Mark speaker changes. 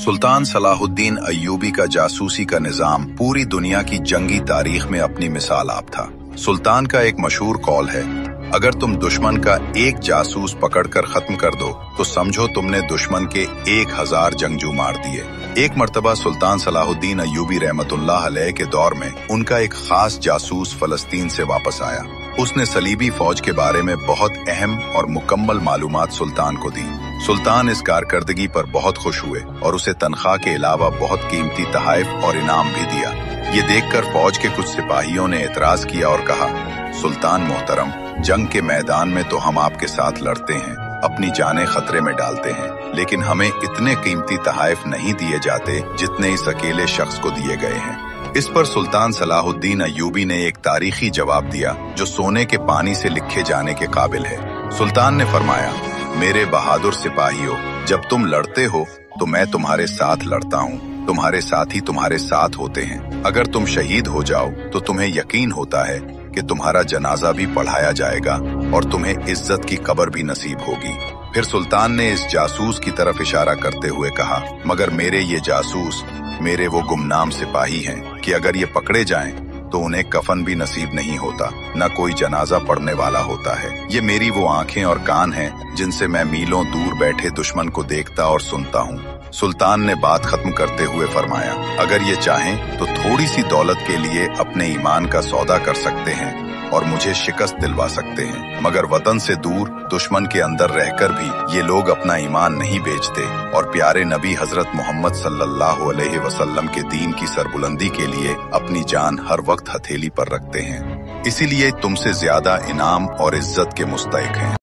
Speaker 1: सुल्तान Salahuddin Ayyubi का जासूसी का निजाम पूरी दुनिया की जंगी तारीख में अपनी मिसाल आप था। सुल्तान का एक मशहूर कौल है, अगर तुम दुश्मन का एक जासूस पकड़कर खत्म कर दो तो समझो तुमने दुश्मन के 1000 जंगजू मार दिए। एक मर्तबा सुल्तान सलाहुद्दीन अय्यूबी रहमतुल्लाह अलैह के दौर में उनका एक खास जासूस फलस्तीन से वापस आया। उसने सलीबी फौज के बारे में बहुत अहम और मुकम्मल मालूमात सुल्तान को दी। सुल्तान इस कारकर्दगी पर बहुत खुश हुए और उसे तनख्वाह के अलावा बहुत कीमती तोहफे और इनाम भी दिया। ये देखकर फौज के कुछ सिपाहियों ने एतराज किया और कहा, सुल्तान मोहतरम, जंग के मैदान में तो हम आपके साथ लड़ते हैं, अपनी जानें खतरे में डालते हैं, लेकिन हमें इतने कीमती तोहफे नहीं दिए जाते जितने इस अकेले शख्स को दिए गए हैं। इस पर सुल्तान सलाहुद्दीन अय्यूबी ने एक तारीखी जवाब दिया जो सोने के पानी से लिखे जाने के काबिल है। सुल्तान ने फरमाया, मेरे बहादुर सिपाहियों, जब तुम लड़ते हो तो मैं तुम्हारे साथ लड़ता हूँ, तुम्हारे साथी तुम्हारे साथ होते हैं। अगर तुम शहीद हो जाओ तो तुम्हें यकीन होता है कि तुम्हारा जनाजा भी पढ़ाया जाएगा और तुम्हें इज्जत की कब्र भी नसीब होगी। फिर सुल्तान ने इस जासूस की तरफ इशारा करते हुए कहा, मगर मेरे ये जासूस मेरे वो गुमनाम सिपाही हैं कि अगर ये पकड़े जाएं तो उन्हें कफन भी नसीब नहीं होता, न कोई जनाजा पढ़ने वाला होता है। ये मेरी वो आंखें और कान हैं जिनसे मैं मीलों दूर बैठे दुश्मन को देखता और सुनता हूँ। सुल्तान ने बात खत्म करते हुए फरमाया, अगर ये चाहें तो थोड़ी सी दौलत के लिए अपने ईमान का सौदा कर सकते हैं और मुझे शिकस्त दिलवा सकते हैं, मगर वतन से दूर दुश्मन के अंदर रहकर भी ये लोग अपना ईमान नहीं बेचते और प्यारे नबी हजरत मोहम्मद सल्लल्लाहु अलैहि वसल्लम के दीन की सरबुलंदी के लिए अपनी जान हर वक्त हथेली पर रखते हैं। इसीलिए तुमसे ज्यादा इनाम और इज्जत के मुस्तहिक हैं।